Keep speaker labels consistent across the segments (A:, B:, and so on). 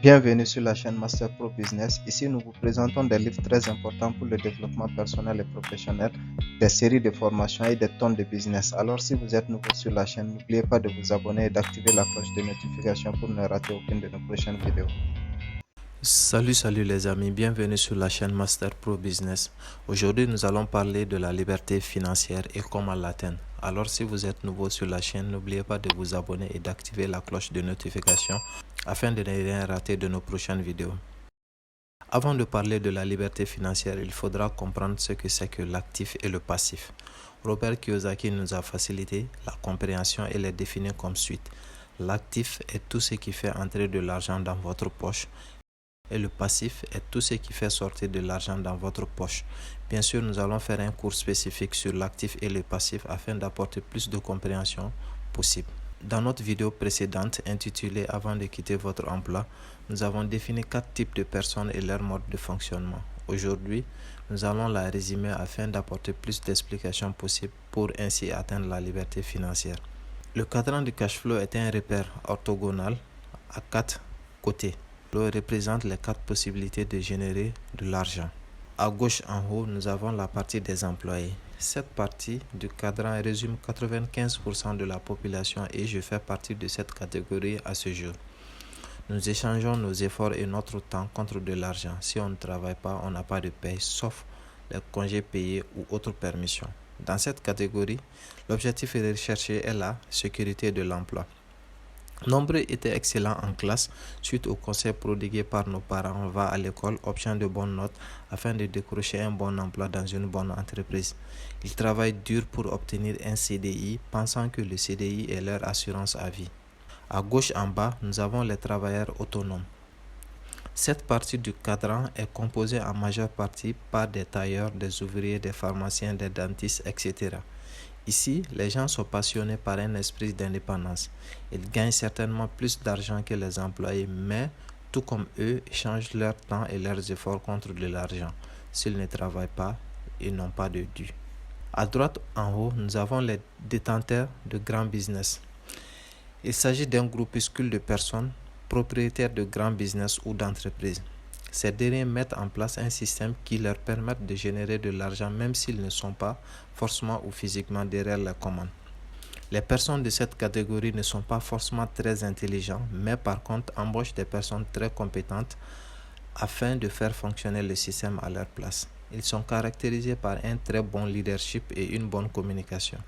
A: Bienvenue sur la chaîne Master Pro Business. Ici, nous vous présentons des livres très importants pour le développement personnel et professionnel, des séries de formations et des tonnes de business. Alors, si vous êtes nouveau sur la chaîne, n'oubliez pas de vous abonner et d'activer la cloche de notification pour ne rater aucune de nos prochaines vidéos.
B: Salut les amis, bienvenue sur la chaîne Master Pro Business. Aujourd'hui, nous allons parler de la liberté financière et comment l'atteindre. Alors, si vous êtes nouveau sur la chaîne, n'oubliez pas de vous abonner et d'activer la cloche de notification afin de ne rien rater de nos prochaines vidéos. Avant de parler de la liberté financière, il faudra comprendre ce que c'est que l'actif et le passif. Robert Kiyosaki nous a facilité la compréhension et les définit comme suit. L'actif est tout ce qui fait entrer de l'argent dans votre poche. Et le passif est tout ce qui fait sortir de l'argent dans votre poche. Bien sûr, nous allons faire un cours spécifique sur l'actif et le passif afin d'apporter plus de compréhension possible. Dans notre vidéo précédente intitulée Avant de quitter votre emploi, nous avons défini 4 types de personnes et leur mode de fonctionnement. Aujourd'hui, nous allons la résumer afin d'apporter plus d'explications possibles pour ainsi atteindre la liberté financière. Le cadran du cash flow est un repère orthogonal à 4 côtés. Représente les 4 possibilités de générer de l'argent. À gauche en haut, nous avons la partie des employés. Cette partie du cadran résume 95% de la population et je fais partie de cette catégorie à ce jour. Nous échangeons nos efforts et notre temps contre de l'argent. Si on ne travaille pas, on n'a pas de paye, sauf les congés payés ou autres permissions. Dans cette catégorie, l'objectif recherché est la sécurité de l'emploi. Nombreux étaient excellents en classe suite aux conseils prodigués par nos parents. Va à l'école, obtient de bonnes notes afin de décrocher un bon emploi dans une bonne entreprise. Ils travaillent dur pour obtenir un CDI, pensant que le CDI est leur assurance à vie. À gauche en bas, nous avons les travailleurs autonomes. Cette partie du cadran est composée en majeure partie par des tailleurs, des ouvriers, des pharmaciens, des dentistes, etc. Ici, les gens sont passionnés par un esprit d'indépendance. Ils gagnent certainement plus d'argent que les employés, mais tout comme eux, échangent leur temps et leurs efforts contre de l'argent. S'ils ne travaillent pas, ils n'ont pas de dû. À droite en haut, nous avons les détenteurs de grands business. Il s'agit d'un groupuscule de personnes propriétaires de grands business ou d'entreprises. Ces derniers mettent en place un système qui leur permet de générer de l'argent même s'ils ne sont pas forcément ou physiquement derrière la commande. Les personnes de cette catégorie ne sont pas forcément très intelligents, mais par contre embauchent des personnes très compétentes afin de faire fonctionner le système à leur place. Ils sont caractérisés par un très bon leadership et une bonne communication.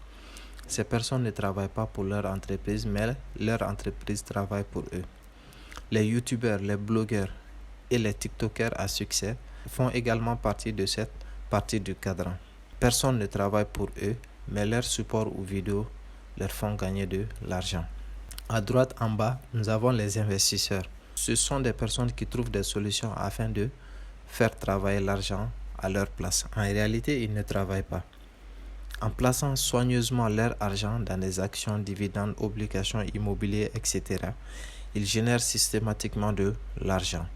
B: Ces personnes ne travaillent pas pour leur entreprise, mais leur entreprise travaille pour eux. Les youtubeurs, les blogueurs et les tiktokers à succès font également partie de cette partie du cadran. Personne ne travaille pour eux, mais leurs supports ou vidéos leur font gagner de l'argent. À droite en bas, nous avons les investisseurs. Ce sont des personnes qui trouvent des solutions afin de faire travailler l'argent à leur place. En réalité, ils ne travaillent pas. En plaçant soigneusement leur argent dans des actions, dividendes, obligations immobilières, etc., ils génèrent systématiquement de l'argent.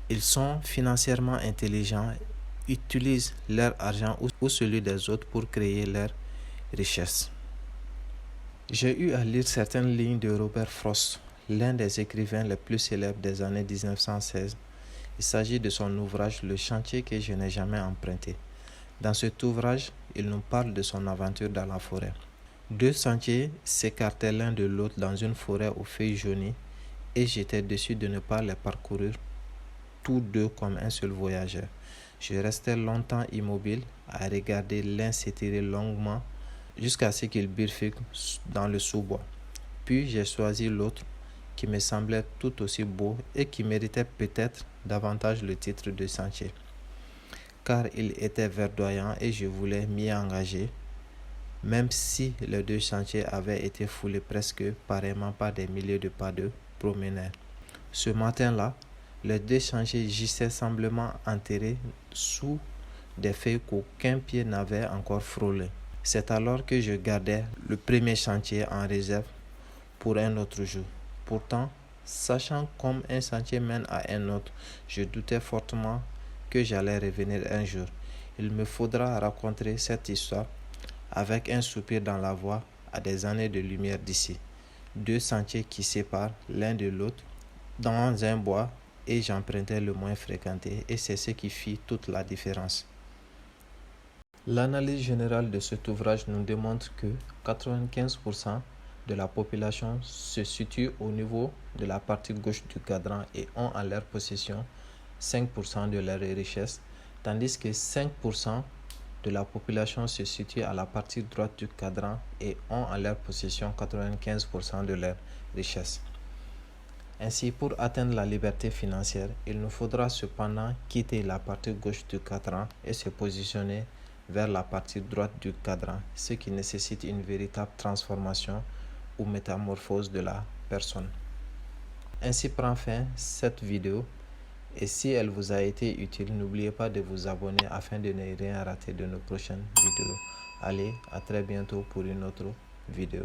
B: Ils sont financièrement intelligents, utilisent leur argent ou celui des autres pour créer leur richesse. J'ai eu à lire certaines lignes de Robert Frost, l'un des écrivains les plus célèbres des années 1916. Il s'agit de son ouvrage Le chantier que je n'ai jamais emprunté. Dans cet ouvrage, il nous parle de son aventure dans la forêt. 2 sentiers s'écartaient l'un de l'autre dans une forêt aux feuilles jaunies et j'étais déçu de ne pas les parcourir tous deux comme un seul voyageur. Je restais longtemps immobile à regarder l'un s'étirer longuement jusqu'à ce qu'il bifurque dans le sous-bois. Puis j'ai choisi l'autre qui me semblait tout aussi beau et qui méritait peut-être davantage le titre de sentier, car il était verdoyant et je voulais m'y engager, même si les 2 sentiers avaient été foulés presque pareillement par des milliers de pas de promeneurs. Ce matin-là, les 2 sentiers gissaient semblement enterrés sous des feuilles qu'aucun pied n'avait encore frôlées. C'est alors que je gardais le premier sentier en réserve pour un autre jour. Pourtant, sachant comme un sentier mène à un autre, je doutais fortement que j'allais revenir un jour. Il me faudra raconter cette histoire avec un soupir dans la voix à des années de lumière d'ici. 2 sentiers qui séparent l'un de l'autre dans un bois et j'empruntais le moins fréquenté et c'est ce qui fit toute la différence. L'analyse générale de cet ouvrage nous démontre que 95% de la population se situe au niveau de la partie gauche du cadran et ont en leur possession 5% de leurs richesses, tandis que 5% de la population se situe à la partie droite du cadran et ont en leur possession 95% de leurs richesses. Ainsi, pour atteindre la liberté financière, il nous faudra cependant quitter la partie gauche du cadran et se positionner vers la partie droite du cadran, ce qui nécessite une véritable transformation ou métamorphose de la personne. Ainsi prend fin cette vidéo et si elle vous a été utile, n'oubliez pas de vous abonner afin de ne rien rater de nos prochaines vidéos. Allez, à très bientôt pour une autre vidéo.